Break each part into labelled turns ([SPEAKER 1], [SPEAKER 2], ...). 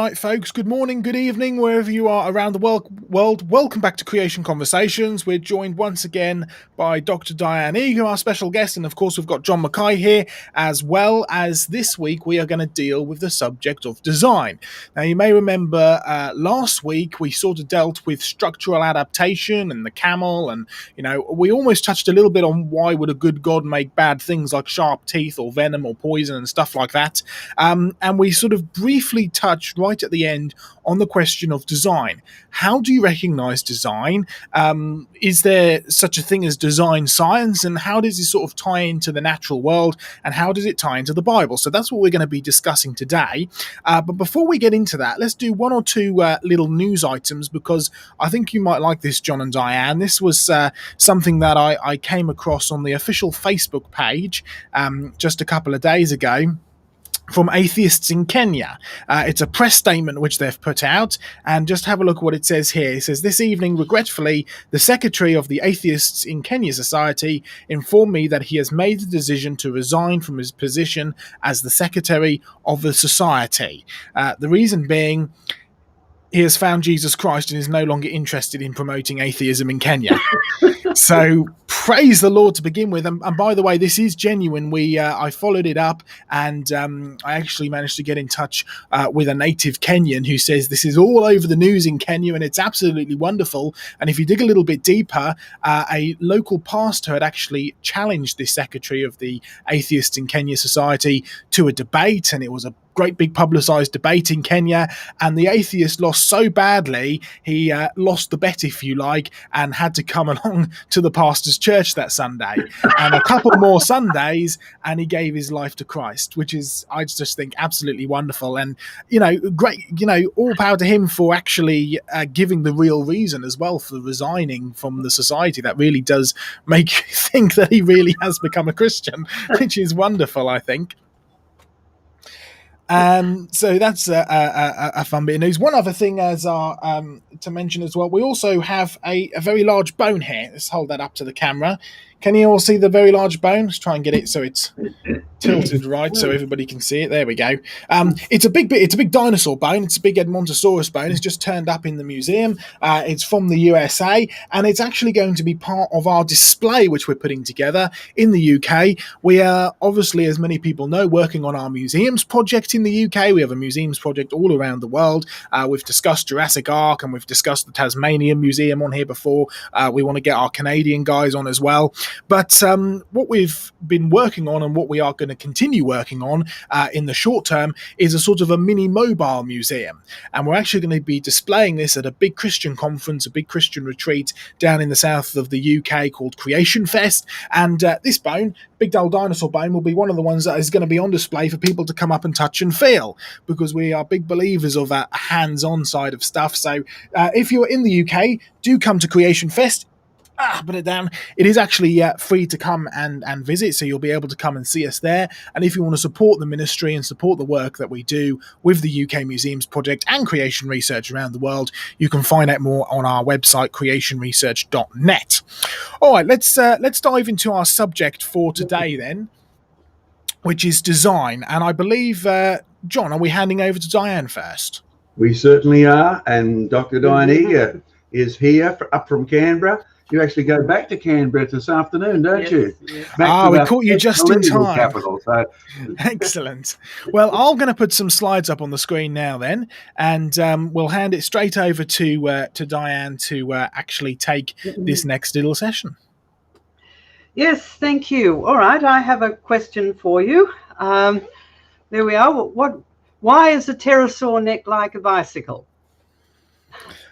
[SPEAKER 1] right, folks. Good morning, good evening, wherever you are around the world. Welcome back to Creation Conversations. We're joined once again by Dr. Diane, who are our special guest, and of course we've got John Mackay here, as well as this week we are going to deal with the subject of design. Now, you may remember last week we sort of dealt with structural adaptation and the camel, and we almost touched a little bit on why would a good God make bad things like sharp teeth or venom or poison and stuff like that. And we sort of briefly touched right at the end on the question of design. How do you recognize design? Is there such a thing as design science? And how does it sort of tie into the natural world? And how does it tie into the Bible? So that's what we're going to be discussing today. But before we get into that, let's do one or two little news items, because I think you might like this, John and Diane. This was something that I came across on the official Facebook page just a couple of days ago, from atheists in Kenya. It's a press statement which they've put out, and just have a look what it says here. It says, "This evening, regretfully, the secretary of the Atheists in Kenya Society informed me that he has made the decision to resign from his position as the secretary of the society. The reason being, he has found Jesus Christ and is no longer interested in promoting atheism in Kenya." So praise the Lord to begin with. And by the way, this is genuine. I followed it up, and I actually managed to get in touch with a native Kenyan who says this is all over the news in Kenya and it's absolutely wonderful. And if you dig a little bit deeper, a local pastor had actually challenged the secretary of the Atheists in Kenya Society to a debate, and it was a great big publicized debate in Kenya, and the atheist lost so badly he lost the bet, if you like, and had to come along to the pastor's church that Sunday and a couple more Sundays, and he gave his life to Christ, which is, I just think, absolutely wonderful. And great, all power to him for actually giving the real reason as well for resigning from the society. That really does make you think that he really has become a Christian, which is wonderful, I think. So that's a fun bit of news. One other thing to mention as well, we also have a very large bone here. Let's hold that up to the camera. Can you all see the very large bone? Let's try and get it so it's tilted right so everybody can see it. There we go. It's a big dinosaur bone. It's a big Edmontosaurus bone. It's just turned up in the museum. It's from the USA, and it's actually going to be part of our display which we're putting together in the UK. We are obviously, as many people know, working on our museums project in the UK. We have a museums project all around the world. We've discussed Jurassic Ark, and we've discussed the Tasmanian Museum on here before. We want to get our Canadian guys on as well. But what we've been working on, and what we are going to continue working on in the short term, is a sort of a mini mobile museum. And we're actually going to be displaying this at a big Christian conference, a big Christian retreat down in the south of the UK called Creation Fest. And this bone, big old dinosaur bone, will be one of the ones that is going to be on display for people to come up and touch and feel, because we are big believers of a hands-on side of stuff. So if you're in the UK, do come to Creation Fest. Put it down. It is actually free to come and visit, so you'll be able to come and see us there. And if you want to support the ministry and support the work that we do with the UK Museums Project and creation research around the world, you can find out more on our website, creationresearch.net. All right, let's dive into our subject for today then, which is design. And I believe, John, are we handing over to Diane first?
[SPEAKER 2] We certainly are, and Dr. Diane is here up from Canberra. You actually go back to Canberra this afternoon, don't you?
[SPEAKER 1] Yes. We caught you just in time.
[SPEAKER 2] Capital, so.
[SPEAKER 1] Excellent. Well, I'm going to put some slides up on the screen now then, and we'll hand it straight over to Diane to actually take this next little session.
[SPEAKER 3] Yes, thank you. All right, I have a question for you. There we are. Why is a pterosaur neck like a bicycle?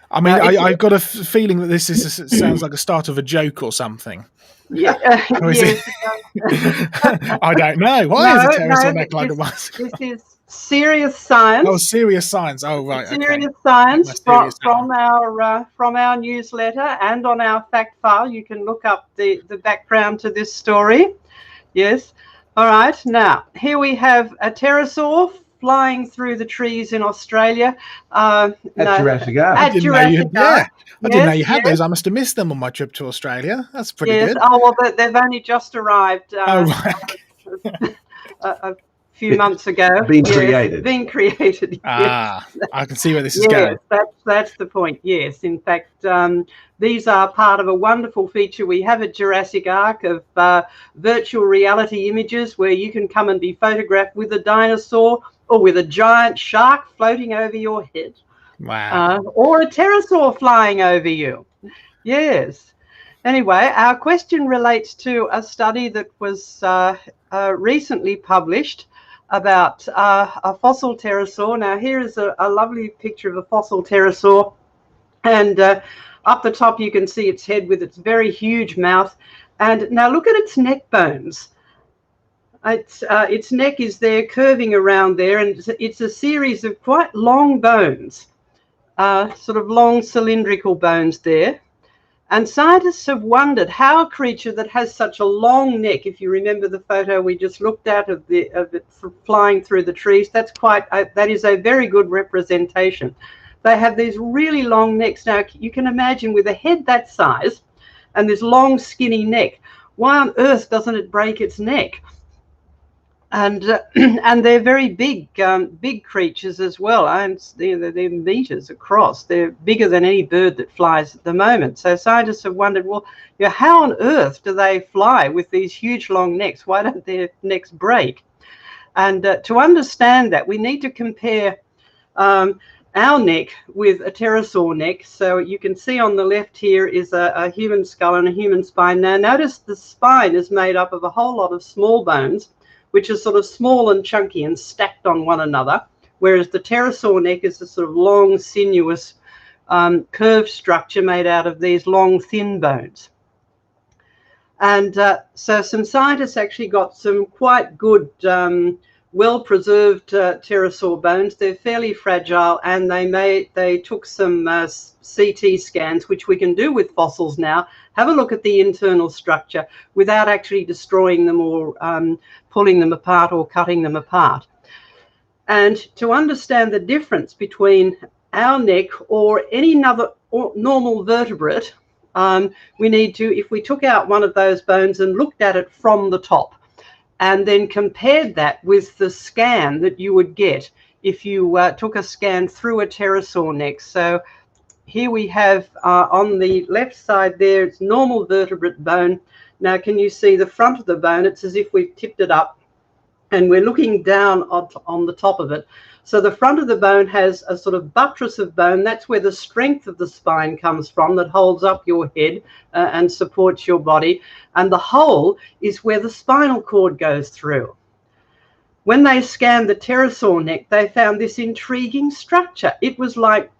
[SPEAKER 1] I mean, I've got a feeling that this sounds like a start of a joke or something.
[SPEAKER 3] Yeah.
[SPEAKER 1] Yes. I don't know. Why is a pterosaur neck like a bicycle?
[SPEAKER 3] This is serious science.
[SPEAKER 1] Oh, serious science. Oh, right.
[SPEAKER 3] Serious science from our newsletter and on our fact file. You can look up the background to this story. Yes. All right. Now, here we have a pterosaur flying through the trees in Australia.
[SPEAKER 2] At Jurassic Ark.
[SPEAKER 3] At Jurassic Ark.
[SPEAKER 1] I didn't know you had those. I must have missed them on my trip to Australia. That's pretty good.
[SPEAKER 3] Oh, well, they've only just arrived.
[SPEAKER 1] Right.
[SPEAKER 3] A few months ago.
[SPEAKER 2] Being created.
[SPEAKER 3] Being created.
[SPEAKER 1] Ah,
[SPEAKER 3] yes.
[SPEAKER 1] I can see where this is
[SPEAKER 3] Yes,
[SPEAKER 1] going.
[SPEAKER 3] that's the point. Yes, in fact, these are part of a wonderful feature we have at Jurassic Ark of virtual reality images where you can come and be photographed with a dinosaur or with a giant shark floating over your head.
[SPEAKER 1] Wow.
[SPEAKER 3] Or a pterosaur flying over you. Yes. Anyway, our question relates to a study that was recently published about a fossil pterosaur. Now, here is a lovely picture of a fossil pterosaur. And up the top, you can see its head with its very huge mouth. And now look at its neck bones. Its neck is there curving around there, and it's a series of quite long bones, sort of long cylindrical bones there. And scientists have wondered how a creature that has such a long neck, if you remember the photo we just looked at of it flying through the trees, that is a very good representation. They have these really long necks. Now, you can imagine with a head that size and this long skinny neck, why on earth doesn't it break its neck? And they're very big, big creatures as well. And they're meters across. They're bigger than any bird that flies at the moment. So scientists have wondered, well, how on earth do they fly with these huge long necks? Why don't their necks break? And to understand that, we need to compare our neck with a pterosaur neck. So you can see on the left here is a human skull and a human spine. Now notice the spine is made up of a whole lot of small bones, which is sort of small and chunky and stacked on one another, whereas the pterosaur neck is a sort of long, sinuous, curved structure made out of these long, thin bones. And so some scientists actually got some quite good, well-preserved pterosaur bones. They're fairly fragile, and they took some CT scans, which we can do with fossils now, have a look at the internal structure without actually destroying them or pulling them apart or cutting them apart. And to understand the difference between our neck or any other normal vertebrate, we need to, if we took out one of those bones and looked at it from the top, and then compared that with the scan that you would get if you took a scan through a pterosaur neck. So here we have on the left side there, it's normal vertebrate bone. Now, can you see the front of the bone? It's as if we've tipped it up and we're looking down on the top of it. So the front of the bone has a sort of buttress of bone. That's where the strength of the spine comes from, that holds up your head and supports your body. And the hole is where the spinal cord goes through. When they scanned the pterosaur neck, they found this intriguing structure. It was like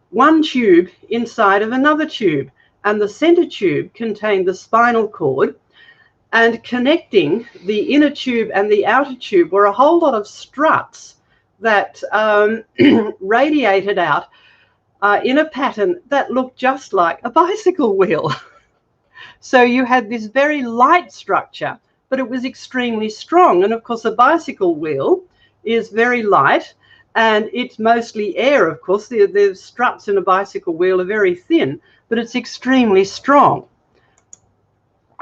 [SPEAKER 3] one tube inside of another tube, and the center tube contained the spinal cord, and connecting the inner tube and the outer tube were a whole lot of struts that radiated out in a pattern that looked just like a bicycle wheel. So you had this very light structure, but it was extremely strong. And of course, a bicycle wheel is very light, and it's mostly air, of course. The struts in a bicycle wheel are very thin, but it's extremely strong.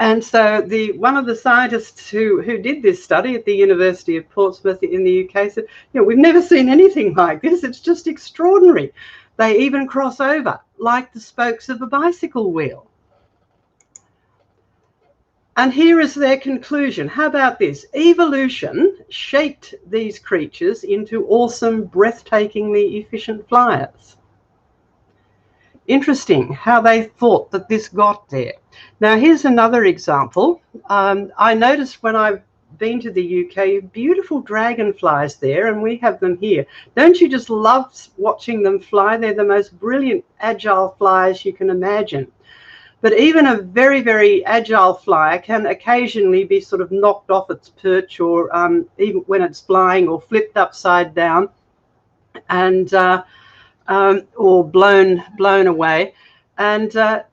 [SPEAKER 3] And so one of the scientists who did this study at the University of Portsmouth in the UK said, we've never seen anything like this. It's just extraordinary. They even cross over like the spokes of a bicycle wheel. And here is their conclusion. How about this? Evolution shaped these creatures into awesome, breathtakingly efficient flyers. Interesting how they thought that this got there. Now, here's another example. I noticed when I've been to the UK, beautiful dragonflies there, and we have them here. Don't you just love watching them fly? They're the most brilliant, agile flyers you can imagine. But even a very, very agile flyer can occasionally be sort of knocked off its perch, or even when it's flying, or flipped upside down, and or blown away. And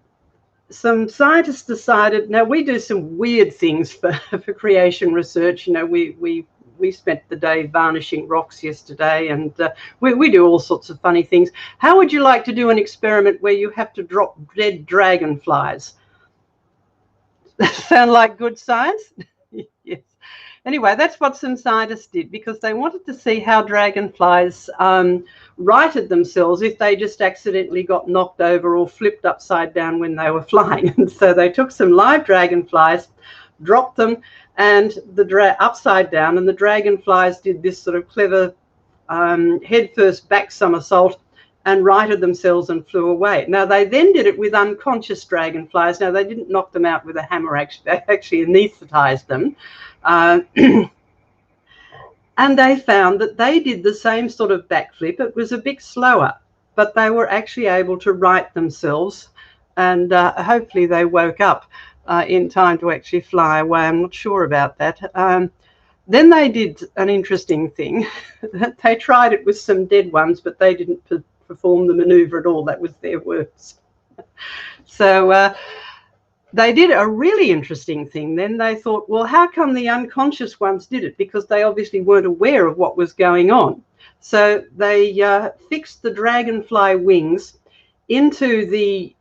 [SPEAKER 3] some scientists decided, now we do some weird things for creation research. We spent the day varnishing rocks yesterday, and we do all sorts of funny things. How would you like to do an experiment where you have to drop dead dragonflies? Sound like good science? Yes. Anyway, that's what some scientists did, because they wanted to see how dragonflies righted themselves if they just accidentally got knocked over or flipped upside down when they were flying. And so they took some live dragonflies, dropped them and upside down, and the dragonflies did this sort of clever head first back somersault and righted themselves and flew away. Now, they then did it with unconscious dragonflies. Now, they didn't knock them out with a hammer, actually. They actually anesthetized them. And they found that they did the same sort of backflip. It was a bit slower, but they were actually able to right themselves, and hopefully they woke up in time to actually fly away. I'm not sure about that. Then they did an interesting thing. They tried it with some dead ones, but they didn't perform the maneuver at all. That was their worst. So they did a really interesting thing. Then they thought, well, how come the unconscious ones did it? Because they obviously weren't aware of what was going on. So they fixed the dragonfly wings into the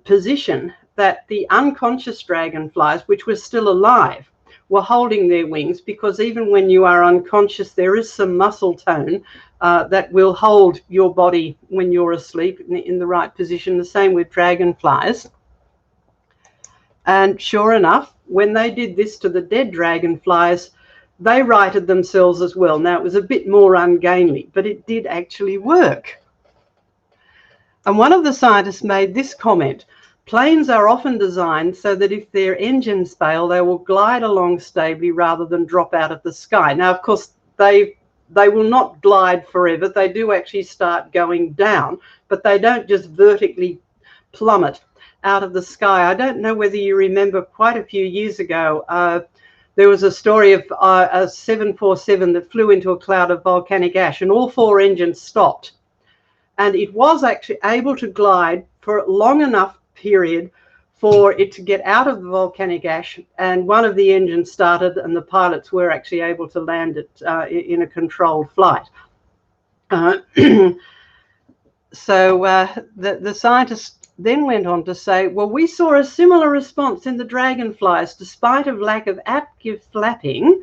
[SPEAKER 3] position that the unconscious dragonflies, which were still alive, were holding their wings, because even when you are unconscious, there is some muscle tone that will hold your body when you're asleep in the right position. The same with dragonflies. And sure enough, when they did this to the dead dragonflies, they righted themselves as well. Now, it was a bit more ungainly, but it did actually work. And one of the scientists made this comment: planes are often designed so that if their engines fail, they will glide along stably rather than drop out of the sky. Now, of course, they will not glide forever. They do actually start going down, but they don't just vertically plummet out of the sky. I don't know whether you remember, quite a few years ago, there was a story of a 747 that flew into a cloud of volcanic ash, and all 4 engines stopped. And it was actually able to glide for a long enough period for it to get out of the volcanic ash, and one of the engines started, and the pilots were actually able to land it in a controlled flight. So the scientists then went on to say, well, we saw a similar response in the dragonflies, despite a lack of active flapping,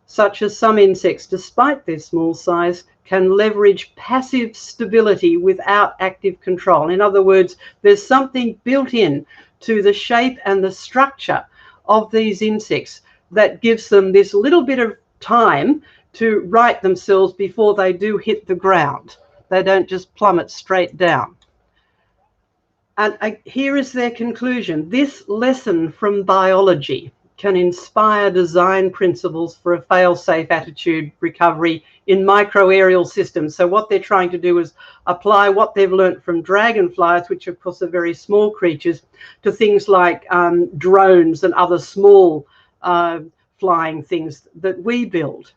[SPEAKER 3] such as some insects, despite their small size, can leverage passive stability without active control. In other words, there's something built in to the shape and the structure of these insects that gives them this little bit of time to right themselves before they do hit the ground. They don't just plummet straight down. And here is their conclusion: this lesson from biology can inspire design principles for a fail-safe attitude recovery in micro-aerial systems. So what they're trying to do is apply what they've learned from dragonflies, which of course are very small creatures, to things like drones and other small flying things that we build.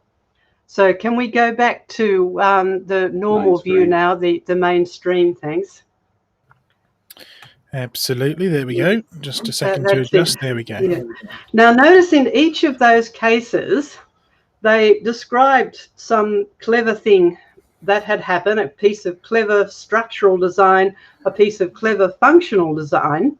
[SPEAKER 3] So can we go back to the normal view now, the mainstream? Thanks.
[SPEAKER 1] Absolutely. There we go. Just a second to adjust. There we go.
[SPEAKER 3] Yeah. Now, notice in each of those cases, they described some clever thing that had happened, a piece of clever structural design, a piece of clever functional design,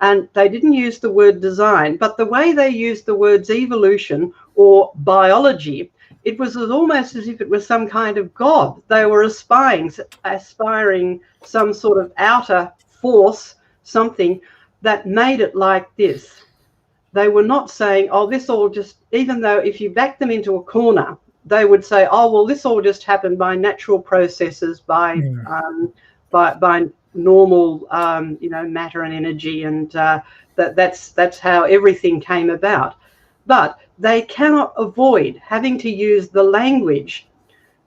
[SPEAKER 3] and they didn't use the word design, but the way they used the words evolution or biology, it was almost as if it was some kind of god. They were aspiring some sort of outer force, something that made it like this. They were not saying, oh, this all just, even though if you back them into a corner, they would say, oh, well, this all just happened by natural processes, by normal, matter and energy, and that's how everything came about. But they cannot avoid having to use the language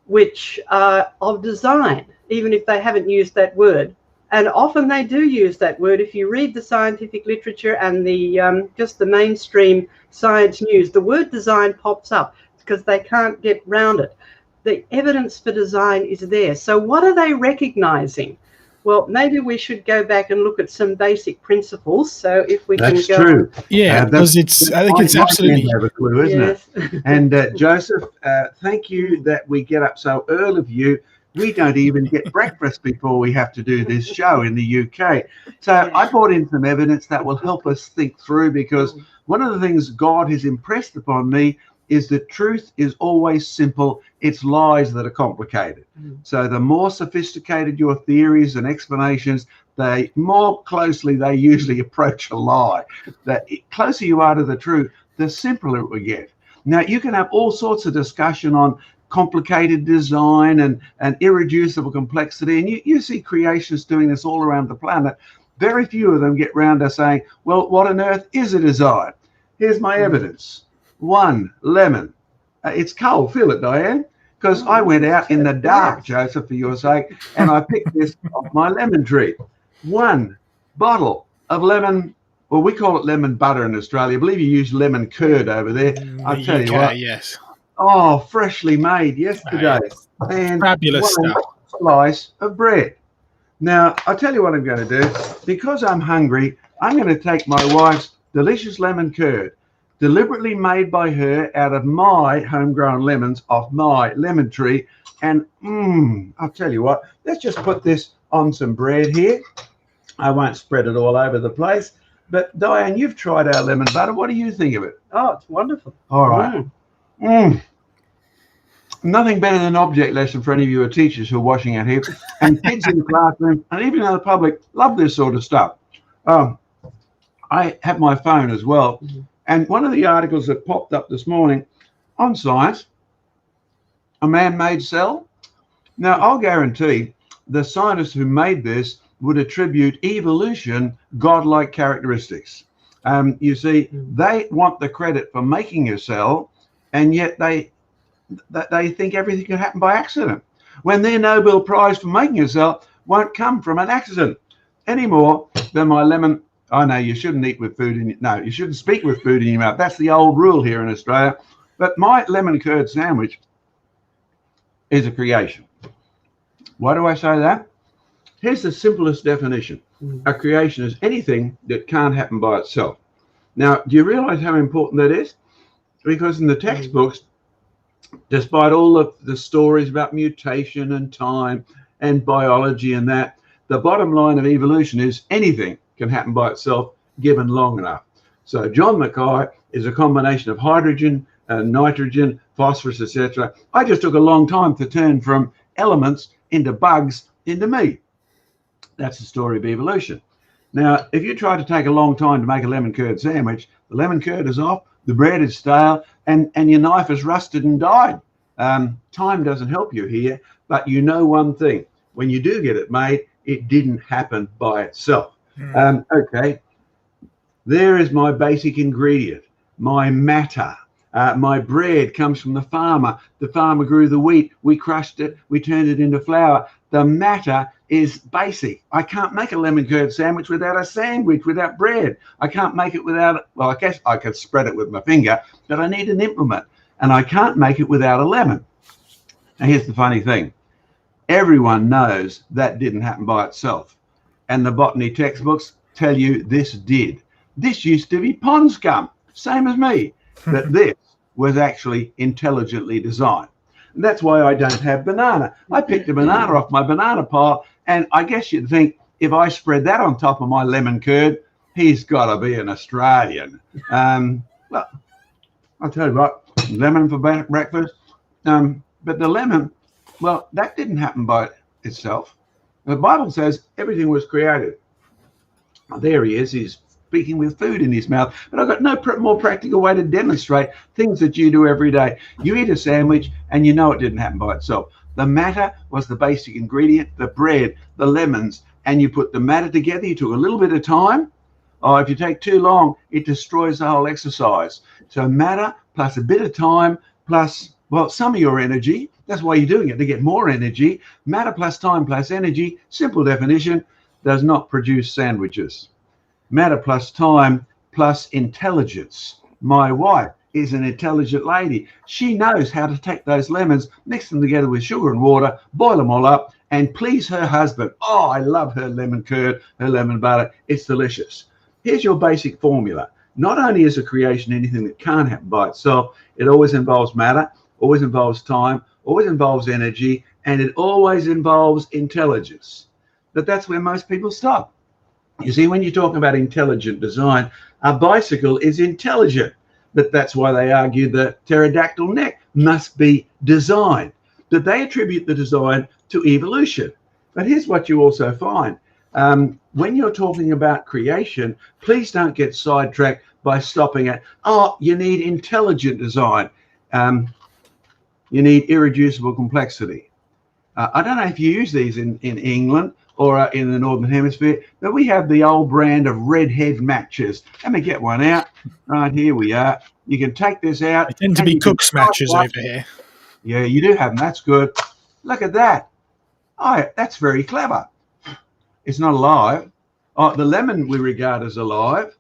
[SPEAKER 3] which of design, even if they haven't used that word. And often they do use that word. If you read the scientific literature and the just the mainstream science news, the word design pops up because they can't get round it. The evidence for design is there. So what are they recognizing? Well, maybe we should go back and look at some basic principles. So if we can go.
[SPEAKER 2] That's true.
[SPEAKER 1] Yeah, because I think it's absolutely.
[SPEAKER 2] Have a clue, isn't it? And Joseph, thank you that we get up so early for you. We don't even get breakfast before we have to do this show in the UK. So I brought in some evidence that will help us think through, because one of the things God has impressed upon me is that truth is always simple. It's lies that are complicated. So the more sophisticated your theories and explanations, the more closely they usually approach a lie. The closer you are to the truth, the simpler it will get. Now, you can have all sorts of discussion on complicated design and irreducible complexity, and you see creationists doing this all around the planet. Very few of them get round to saying, well, what on earth is a design? Here's my evidence. 1 lemon. It's cold. Feel it, Diane. Because I went out in the dark, Joseph, for your sake, and I picked this off my lemon tree. 1 bottle of lemon, well, we call it lemon butter in Australia. I believe you use lemon curd over there. I'll tell you what.
[SPEAKER 1] Yes.
[SPEAKER 2] Oh, freshly made yesterday. And
[SPEAKER 1] fabulous
[SPEAKER 2] 1
[SPEAKER 1] stuff.
[SPEAKER 2] slice of bread. Now, I'll tell you what I'm going to do. Because I'm hungry, I'm going to take my wife's delicious lemon curd, deliberately made by her out of my homegrown lemons off my lemon tree. And I'll tell you what, let's just put this on some bread here. I won't spread it all over the place. But Diane, you've tried our lemon butter. What do you think of it?
[SPEAKER 3] Oh, it's wonderful.
[SPEAKER 2] All right. Nothing better than an object lesson for any of you who are teachers who are washing out here. And kids in the classroom and even in the public love this sort of stuff. I have my phone as well. And one of the articles that popped up this morning on Science, a man-made cell. Now, I'll guarantee the scientists who made this would attribute evolution godlike characteristics. You see, they want the credit for making a cell, and yet they think everything can happen by accident, when their Nobel Prize for making a cell won't come from an accident any more than my lemon. I know you shouldn't eat with food in no, you shouldn't speak with food in your mouth. That's the old rule here in Australia. But my lemon curd sandwich is a creation. Why do I say that? Here's the simplest definition. A creation is anything that can't happen by itself. Now, do you realize how important that is? Because in the textbooks, despite all of the stories about mutation and time and biology and that, the bottom line of evolution is anything can happen by itself given long enough. So John Mackay is a combination of hydrogen and nitrogen, phosphorus, etc. I just took a long time to turn from elements into bugs into me. That's the story of evolution. Now, if you try to take a long time to make a lemon curd sandwich, the lemon curd is off, the bread is stale, and your knife is rusted and died. Time doesn't help you here, but you know one thing. When you do get it made, it didn't happen by itself. Okay, there is my basic ingredient, my matter. My bread comes from the farmer. The farmer grew the wheat. We crushed it. We turned it into flour. The matter is basic. I can't make a lemon curd sandwich without a sandwich, without bread. I can't make it without, well, I guess I could spread it with my finger, but I need an implement. And I can't make it without a lemon. Now, here's the funny thing. Everyone knows that didn't happen by itself. And the botany textbooks tell you this did. This used to be pond scum, same as me. But this was actually intelligently designed. And that's why I don't have banana. I picked a banana off my banana pile, and I guess you'd think if I spread that on top of my lemon curd, he's got to be an Australian. Well, I'll tell you what, lemon for breakfast. But the lemon, well, that didn't happen by itself. The Bible says everything was created. There he is. He's speaking with food in his mouth. But I've got no more practical way to demonstrate things that you do every day. You eat a sandwich and you know it didn't happen by itself. The matter was the basic ingredient, the bread, the lemons, and you put the matter together. You took a little bit of time. Oh, if you take too long, it destroys the whole exercise. So matter plus a bit of time plus, well, some of your energy. That's why you're doing it, to get more energy. Matter plus time plus energy, simple definition, does not produce sandwiches. Matter plus time plus intelligence. My wife is an intelligent lady. She knows how to take those lemons, mix them together with sugar and water, boil them all up, and please her husband. Oh, I love her lemon curd, her lemon butter. It's delicious. Here's your basic formula. Not only is a creation anything that can't happen by itself, it always involves matter, always involves time, always involves energy, and it always involves intelligence. But that's where most people stop. You see, when you're talking about intelligent design, a bicycle is intelligent. But that's why they argue the pterodactyl neck must be designed. But they attribute the design to evolution. But here's what you also find. When you're talking about creation, please don't get sidetracked by stopping at, oh, you need intelligent design. You need irreducible complexity. I don't know if you use these in England or in the Northern Hemisphere, but we have the old brand of redhead matches. Let me get one out. Right, here we are. You can take this out.
[SPEAKER 1] They tend to be Cook's matches over here.
[SPEAKER 2] Yeah, you do have them. That's good. Look at that. Oh, that's very clever. It's not alive. Oh, the lemon we regard as alive.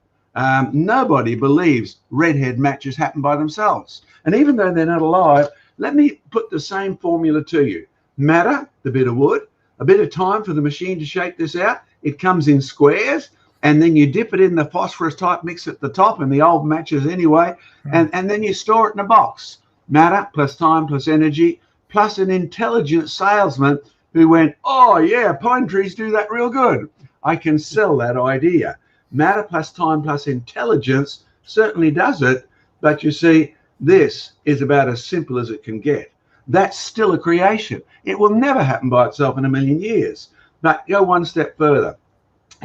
[SPEAKER 2] Nobody believes redhead matches happen by themselves. And even though they're not alive, let me put the same formula to you. Matter, the bit of wood, a bit of time for the machine to shake this out. It comes in squares, and then you dip it in the phosphorus type mix at the top, and the old matches anyway, and then you store it in a box. Matter plus time plus energy plus an intelligent salesman who went, oh yeah, pine trees do that real good. I can sell that idea. Matter plus time plus intelligence certainly does it, but you see, this is about as simple as it can get. That's still a creation. It will never happen by itself in a million years. But go one step further.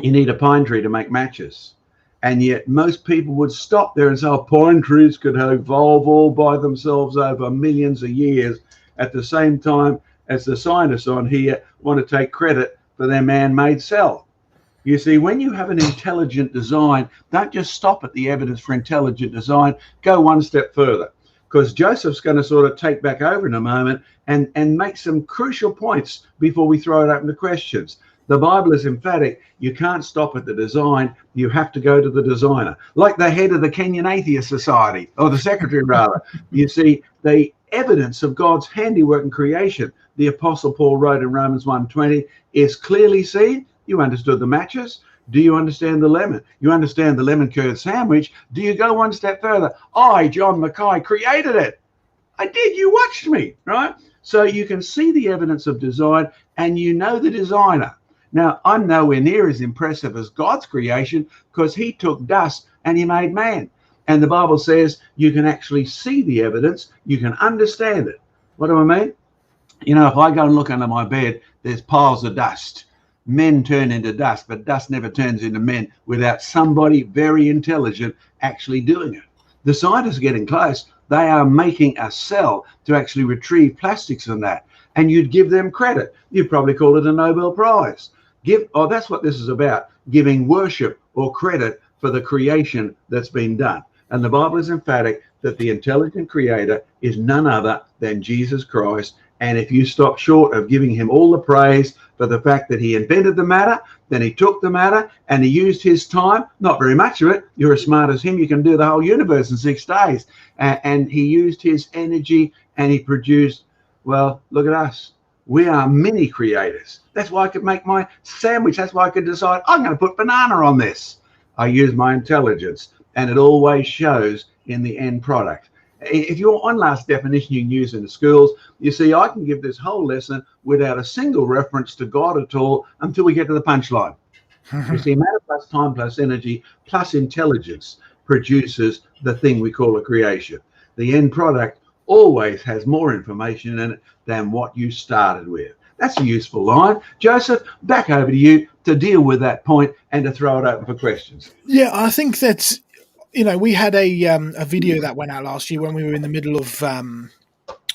[SPEAKER 2] You need a pine tree to make matches. And yet most people would stop there and say, oh, pine trees could evolve all by themselves over millions of years, at the same time as the scientists on here want to take credit for their man-made cell. You see, when you have an intelligent design, don't just stop at the evidence for intelligent design, go one step further. Because Joseph's going to sort of take back over in a moment and make some crucial points before we throw it open to questions. The Bible is emphatic. You can't stop at the design. You have to go to the designer. Like the head of the Kenyan Atheist Society, or the secretary rather. You see, the evidence of God's handiwork in creation, the Apostle Paul wrote in Romans 1:20, is clearly seen. You understood the matches. Do you understand the lemon? You understand the lemon curd sandwich. Do you go one step further? I, John Mackay, created it. I did. You watched me, right? So you can see the evidence of design and you know the designer. Now, I'm nowhere near as impressive as God's creation because he took dust and he made man. And the Bible says you can actually see the evidence. You can understand it. What do I mean? You know, if I go and look under my bed, there's piles of dust. Men turn into dust, but dust never turns into men without somebody very intelligent actually doing it. The scientists are getting close. They are making a cell to actually retrieve plastics from that. And you'd give them credit. You'd probably call it a Nobel Prize. That's what this is about, giving worship or credit for the creation that's been done. And the Bible is emphatic that the intelligent creator is none other than Jesus Christ. And if you stop short of giving him all the praise for the fact that he invented the matter, then he took the matter and he used his time, not very much of it. You're as smart as him. You can do the whole universe in 6 days. And he used his energy and he produced, well, look at us. We are mini creators. That's why I could make my sandwich. That's why I could decide I'm going to put banana on this. I use my intelligence, and it always shows in the end product. If you want one last definition you can use in the schools, you see, I can give this whole lesson without a single reference to God at all until we get to the punchline. You see, matter plus time plus energy plus intelligence produces the thing we call a creation. The end product always has more information in it than what you started with. That's a useful line. Joseph, back over to you to deal with that point and to throw it open for questions.
[SPEAKER 1] Yeah, I think that's, you know, we had a video that went out last year when we were in the middle of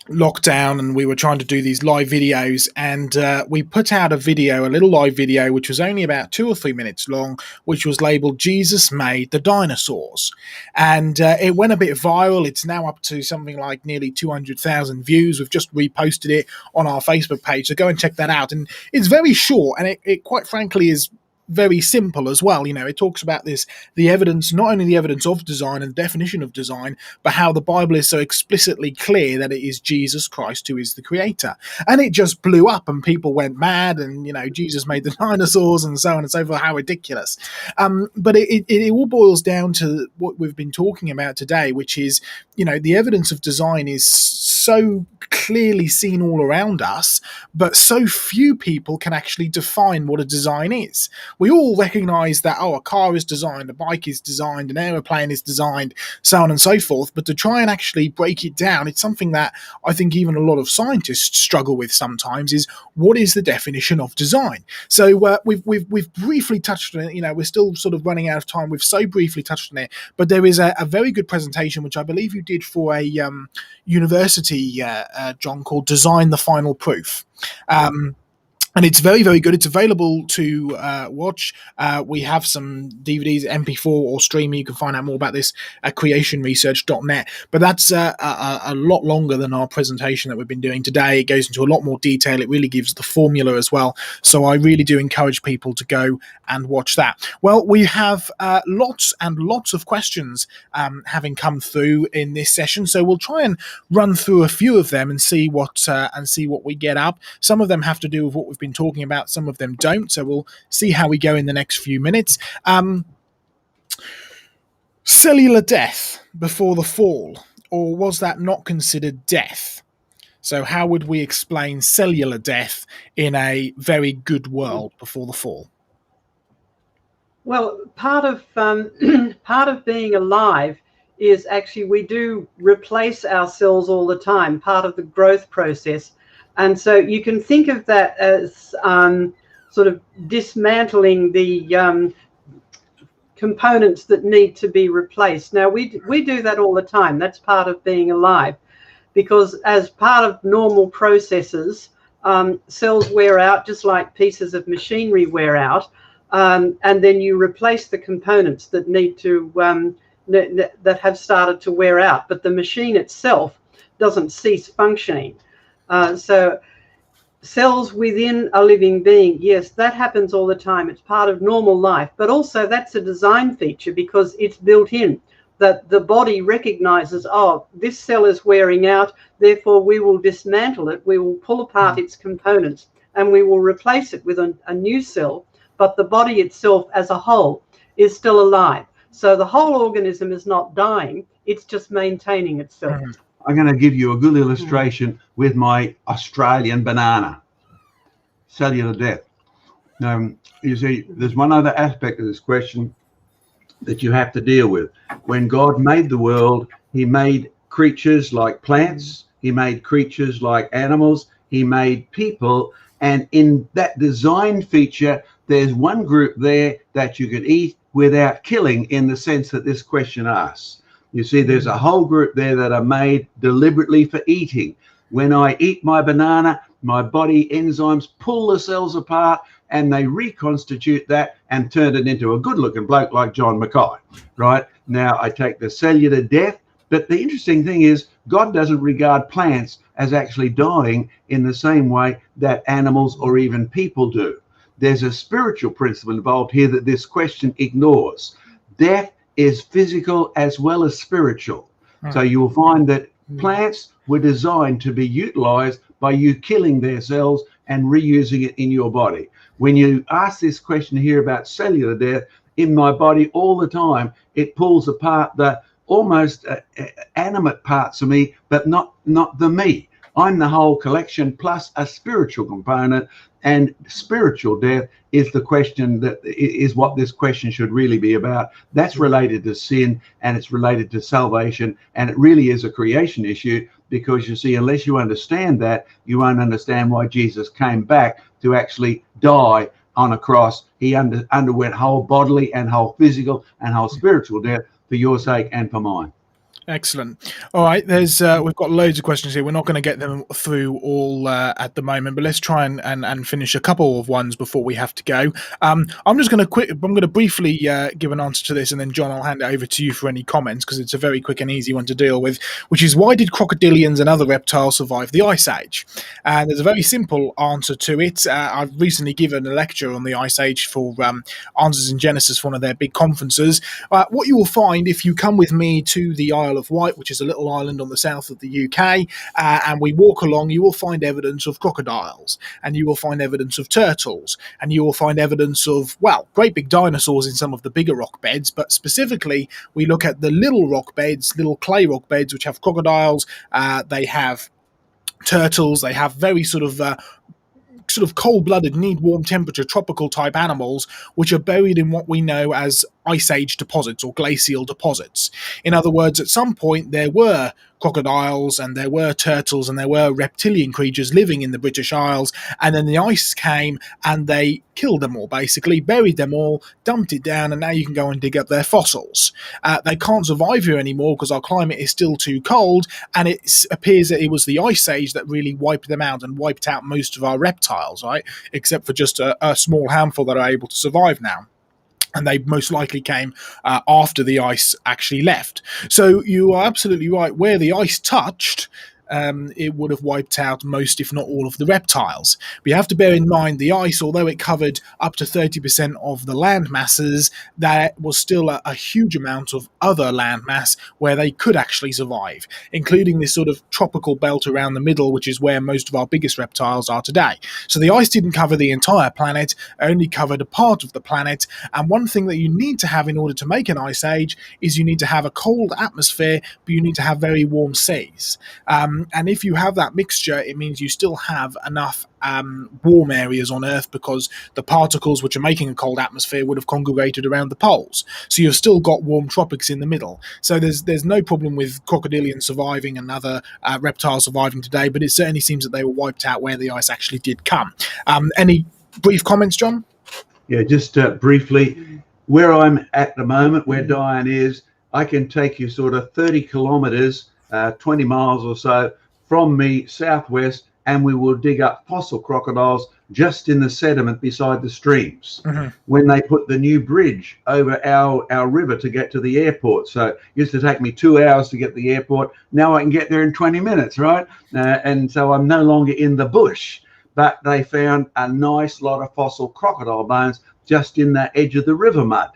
[SPEAKER 1] lockdown and we were trying to do these live videos, and we put out a little live video which was only about 2 or 3 minutes long, which was labeled Jesus Made the Dinosaurs, and it went a bit viral. It's now up to something like nearly 200,000 views. We've just reposted it on our Facebook page, so go and check that out. And it's very short, and it quite frankly is very simple as well. You know, it talks about the evidence, not only the evidence of design and the definition of design, but how the Bible is so explicitly clear that it is Jesus Christ who is the creator. And it just blew up and people went mad and, you know, Jesus made the dinosaurs and so on and so forth. How ridiculous. But it all boils down to what we've been talking about today, which is, you know, the evidence of design is so clearly seen all around us, but so few people can actually define what a design is. we all recognize that, oh, a car is designed, a bike is designed, an aeroplane is designed, so on and so forth. But to try and actually break it down, it's something that I think even a lot of scientists struggle with sometimes, is what is the definition of design? So we've briefly touched on it. We're still sort of running out of time. We've so briefly touched on it, but there is a very good presentation which I believe you did for a university, John, called Design the Final Proof. And it's very, very good. It's available to watch. We have some DVDs, MP4 or streaming. You can find out more about this at creationresearch.net. But that's a lot longer than our presentation that we've been doing today. It goes into a lot more detail. It really gives the formula as well. So I really do encourage people to go and watch that. Well, we have lots and lots of questions having come through in this session. So we'll try and run through a few of them and see what we get up. Some of them have to do with what we've been talking about, some of them don't, so we'll see how we go in the next few minutes. Cellular death before the fall, or was that not considered death? So how would we explain cellular death in a very good world before the fall?
[SPEAKER 3] Well, part of being alive is actually we do replace our cells all the time, part of the growth process. And so you can think of that as sort of dismantling the components that need to be replaced. Now, we do that all the time. That's part of being alive, because as part of normal processes, cells wear out just like pieces of machinery wear out, and then you replace the components that need to that have started to wear out. But the machine itself doesn't cease functioning. So cells within a living being, yes, that happens all the time. It's part of normal life, but also that's a design feature because it's built in, that the body recognizes, oh, this cell is wearing out, therefore we will dismantle it, we will pull apart its components, and we will replace it with a new cell, but the body itself as a whole is still alive. So the whole organism is not dying, it's just maintaining itself.
[SPEAKER 2] I'm going to give you a good illustration with my Australian banana. Cellular death. You see, there's one other aspect of this question that you have to deal with. When God made the world, he made creatures like plants, he made creatures like animals, he made people, and in that design feature, there's one group there that you could eat without killing, in the sense that this question asks. You see, there's a whole group there that are made deliberately for eating. When I eat my banana, my body enzymes pull the cells apart and they reconstitute that and turn it into a good-looking bloke like John Mackay, right? Now, I take the cellular death, but the interesting thing is God doesn't regard plants as actually dying in the same way that animals or even people do. There's a spiritual principle involved here that this question ignores. Death is physical as well as spiritual. So you will find that plants were designed to be utilized by you killing their cells and reusing it in your body. When you ask this question here about cellular death, in my body all the time, it pulls apart the almost animate parts of me, but not the me. I'm the whole collection plus a spiritual component, and spiritual death is the question that is what this question should really be about. That's related to sin and it's related to salvation, and it really is a creation issue, because you see, unless you understand that, you won't understand why Jesus came back to actually die on a cross. He underwent whole bodily and whole physical and whole spiritual death for your sake and for mine.
[SPEAKER 1] Excellent. All right, we've got loads of questions here. We're not going to get them through all at the moment, but let's try and finish a couple of ones before we have to go. I'm going to briefly give an answer to this, and then John, I'll hand it over to you for any comments, because it's a very quick and easy one to deal with, which is, why did crocodilians and other reptiles survive the Ice Age? And there's a very simple answer to it. I've recently given a lecture on the Ice Age for Answers in Genesis, one of their big conferences. What you will find if you come with me to the Isle of Wight, which is a little island on the south of the UK, and we walk along, you will find evidence of crocodiles, and you will find evidence of turtles, and you will find evidence of, well, great big dinosaurs in some of the bigger rock beds, but specifically we look at the little rock beds, little clay rock beds, which have crocodiles, they have turtles, they have very sort of sort of cold-blooded, need warm temperature, tropical type animals, which are buried in what we know as ice age deposits or glacial deposits. In other words, at some point there were crocodiles and there were turtles and there were reptilian creatures living in the British Isles, and then the ice came and they killed them all, basically buried them all, dumped it down, and now you can go and dig up their fossils. They can't survive here anymore because our climate is still too cold, and it appears that it was the ice age that really wiped them out and wiped out most of our reptiles, right, except for just a small handful that are able to survive now. And they most likely came after the ice actually left. So you are absolutely right. Where the ice touched, it would have wiped out most, if not all, of the reptiles. But you have to bear in mind the ice, although it covered up to 30% of the land masses, there was still a huge amount of other land mass where they could actually survive, including this sort of tropical belt around the middle, which is where most of our biggest reptiles are today. So the ice didn't cover the entire planet, only covered a part of the planet. And one thing that you need to have in order to make an ice age is you need to have a cold atmosphere, but you need to have very warm seas. And if you have that mixture, it means you still have enough warm areas on Earth, because the particles which are making a cold atmosphere would have congregated around the poles. So you've still got warm tropics in the middle. So there's no problem with crocodilians surviving and other reptiles surviving today, but it certainly seems that they were wiped out where the ice actually did come. Any brief comments, John?
[SPEAKER 2] Yeah, just briefly, where I'm at the moment, where Diane is, I can take you sort of 30 kilometers 20 miles or so from me southwest, and we will dig up fossil crocodiles just in the sediment beside the streams. When they put the new bridge over our river to get to the airport. So it used to take me 2 hours to get to the airport. Now I can get there in 20 minutes, right? And so I'm no longer in the bush. But they found a nice lot of fossil crocodile bones just in the edge of the river mud.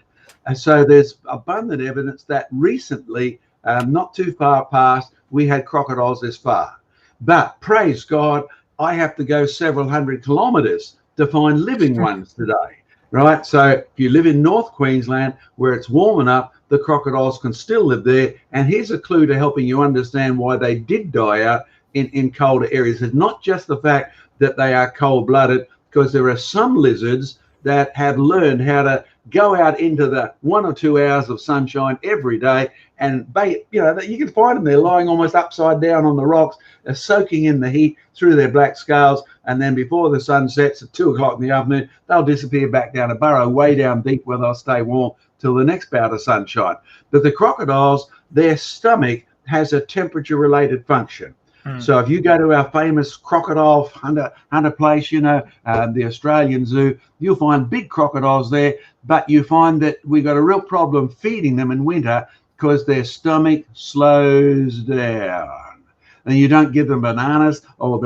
[SPEAKER 2] And so there's abundant evidence that recently, not too far past, we had crocodiles this far. But praise God, I have to go several hundred kilometers to find living ones today, right? So if you live in North Queensland where it's warm enough, the crocodiles can still live there. And here's a clue to helping you understand why they did die out in colder areas. It's not just the fact that they are cold-blooded, because there are some lizards that have learned how to go out into the 1 or 2 hours of sunshine every day, and you can find them there lying almost upside down on the rocks, soaking in the heat through their black scales, and then before the sun sets at 2 o'clock in the afternoon, they'll disappear back down a burrow way down deep where they'll stay warm till the next bout of sunshine. But the crocodiles, their stomach has a temperature-related function. So if you go to our famous crocodile hunter place, the Australian Zoo, you'll find big crocodiles there, but you find that we've got a real problem feeding them in winter because their stomach slows down. And you don't give them bananas or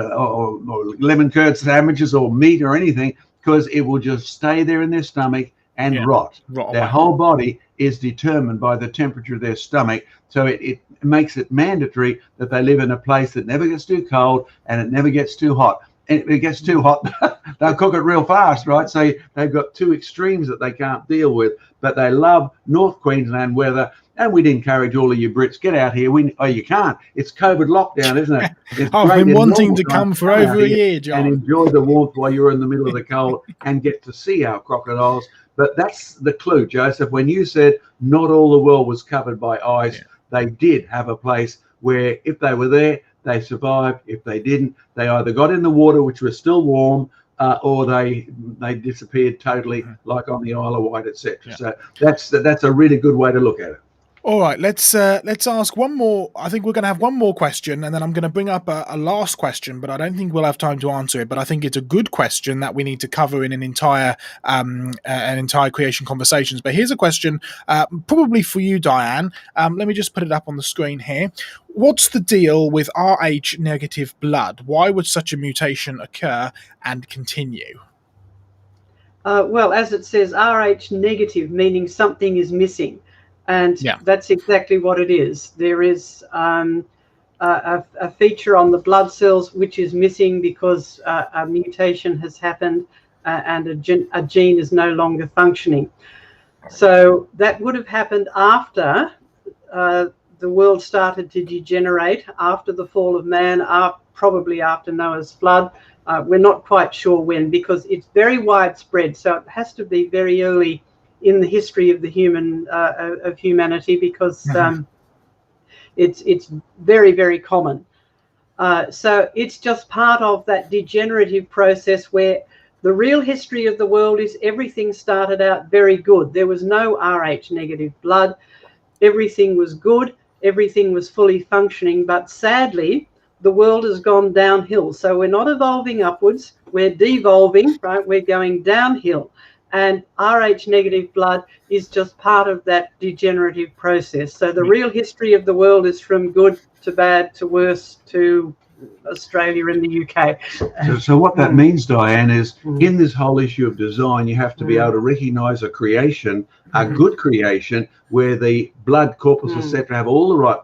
[SPEAKER 2] lemon curd sandwiches or meat or anything, because it will just stay there in their stomach and rot. Their whole body is determined by the temperature of their stomach. So it makes it mandatory that they live in a place that never gets too cold and it never gets too hot. And if it gets too hot, they'll cook it real fast, right? So they've got two extremes that they can't deal with. But they love North Queensland weather. And we'd encourage all of you Brits, get out here. You can't. It's COVID lockdown, isn't it?
[SPEAKER 1] I've been wanting to come for over a year, John.
[SPEAKER 2] And enjoy the warmth while you're in the middle of the cold and get to see our crocodiles. But that's the clue, Joseph. When you said not all the world was covered by ice, they did have a place where if they were there, they survived. If they didn't, they either got in the water, which was still warm, or they disappeared totally, like on the Isle of Wight, etc. So that's a really good way to look at it.
[SPEAKER 1] All right, let's ask one more. I think we're going to have one more question, and then I'm going to bring up a last question, but I don't think we'll have time to answer it. But I think it's a good question that we need to cover in an entire creation conversations. But here's a question, probably for you, Diane. Let me just put it up on the screen here. What's the deal with Rh negative blood? Why would such a mutation occur and continue?
[SPEAKER 3] Well, as it says, Rh negative, meaning something is missing. And that's exactly what it is. There is a feature on the blood cells which is missing because a mutation has happened and a gene is no longer functioning. So that would have happened after the world started to degenerate, after the fall of man, probably after Noah's flood. We're not quite sure when, because it's very widespread. So it has to be very early in the history of the humanity, because it's very, very common. So it's just part of that degenerative process where the real history of the world is everything started out very good. There was no Rh negative blood. Everything was good. Everything was fully functioning. But sadly, the world has gone downhill. So we're not evolving upwards. We're devolving, right? We're going downhill. And Rh negative blood is just part of that degenerative process. So the real history of the world is from good to bad to worse to Australia and the UK.
[SPEAKER 2] So what that means, Diane, is in this whole issue of design, you have to be able to recognize a creation, a good creation, where the blood corpus, etc., have all the right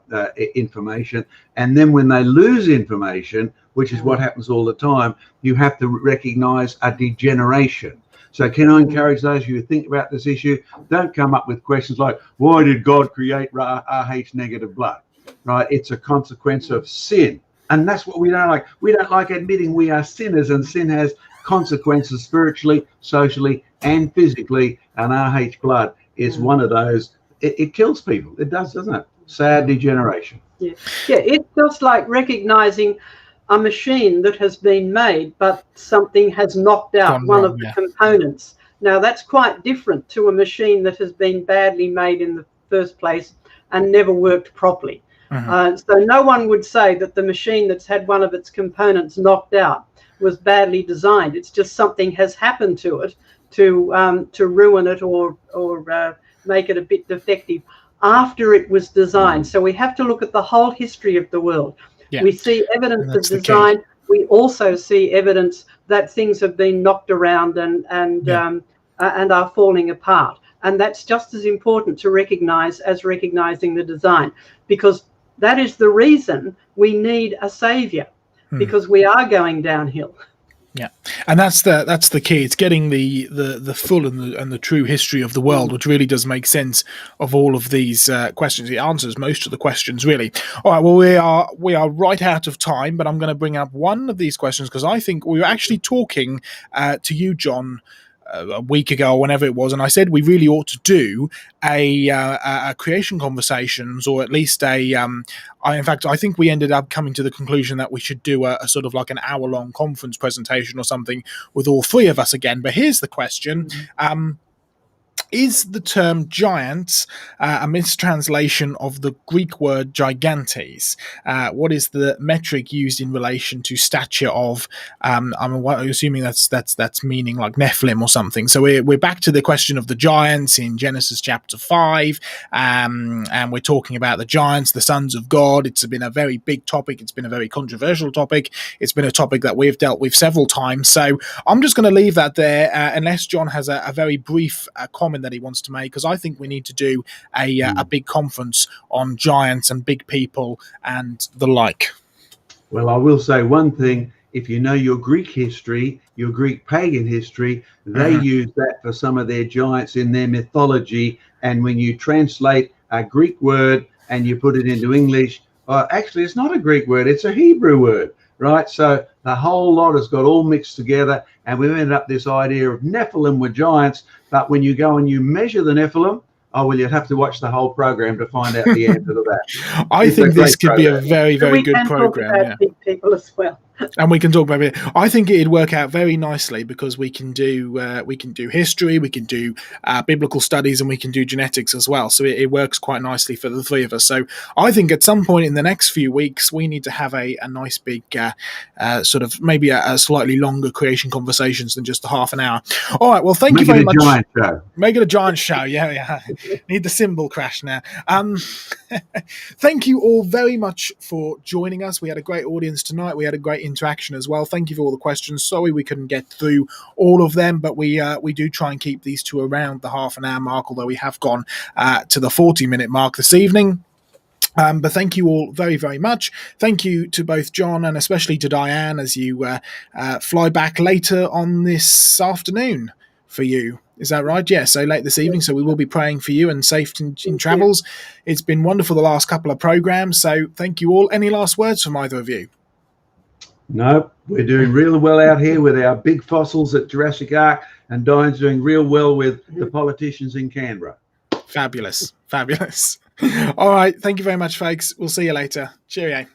[SPEAKER 2] information. And then when they lose information, which is what happens all the time, you have to recognize a degeneration. So can I encourage those who think about this issue, don't come up with questions like, why did God create Rh negative blood? Right? It's a consequence of sin. And that's what we don't like. We don't like admitting we are sinners, and sin has consequences spiritually, socially, and physically. And Rh blood is one of those. It kills people. It does, doesn't it? Sad degeneration.
[SPEAKER 3] Yeah, it's just like recognizing a machine that has been made, but something has knocked out one of the components. Now, that's quite different to a machine that has been badly made in the first place and never worked properly. So no one would say that the machine that's had one of its components knocked out was badly designed. It's just something has happened to it to ruin it or make it a bit defective after it was designed. So we have to look at the whole history of the world. We see evidence of design. We also see evidence that things have been knocked around and are falling apart. And that's just as important to recognize as recognizing the design, because that is the reason we need a savior, because we are going downhill.
[SPEAKER 1] Yeah, and that's the key. It's getting the full and the true history of the world, which really does make sense of all of these questions. It answers most of the questions, really. All right, well, we are right out of time, but I'm going to bring up one of these questions because I think we were actually talking to you, John, a week ago or whenever it was, and I said we really ought to do a creation conversations, or at least in fact I think we ended up coming to the conclusion that we should do a sort of like an hour-long conference presentation or something with all three of us again. But here's the question. Is the term giants a mistranslation of the Greek word gigantes? What is the metric used in relation to stature of? I'm assuming that's meaning like Nephilim or something. So we're back to the question of the giants in Genesis chapter 5, and we're talking about the giants, the sons of God. It's been a very big topic. It's been a very controversial topic. It's been a topic that we've dealt with several times. So I'm just going to leave that there, unless John has a very brief comment that he wants to make, because I think we need to do a big conference on giants and big people and the like.
[SPEAKER 2] Well, I will say one thing. If you know your Greek history, your Greek pagan history, they use that for some of their giants in their mythology. And when you translate a Greek word and you put it into English, actually, it's not a Greek word, it's a Hebrew word, right? So the whole lot has got all mixed together, and we've ended up this idea of Nephilim were giants. But when you go and you measure the Nephilim, you'd have to watch the whole program to find out the answer to that.
[SPEAKER 1] I think this could be a very, very good program.
[SPEAKER 3] We can talk about big people as well.
[SPEAKER 1] And we can talk about it. I think it'd work out very nicely because we can do history, we can do biblical studies, and we can do genetics as well. So it works quite nicely for the three of us. So I think at some point in the next few weeks, we need to have a nice big sort of maybe a slightly longer creation conversations than just a half an hour. All right. Well, thank you very much. Make it a giant show. Yeah. Need the cymbal crash now. Thank you all very much for joining us. We had a great audience tonight. We had a great interaction as well. Thank you for all the questions. Sorry we couldn't get through all of them, but we do try and keep these to around the half an hour mark, although we have gone to the 40-minute mark this evening. But thank you all very, very much. Thank you to both John and especially to Diane as you fly back later on this afternoon for you. Is that right? Yeah, so late this evening. So we will be praying for you and safe in travels. It's been wonderful the last couple of programs. So thank you all. Any last words from either of you?
[SPEAKER 2] Nope, we're doing really well out here with our big fossils at Jurassic Ark, and Diane's doing real well with the politicians in Canberra.
[SPEAKER 1] Fabulous. Fabulous. All right. Thank you very much, folks. We'll see you later. Cheerio.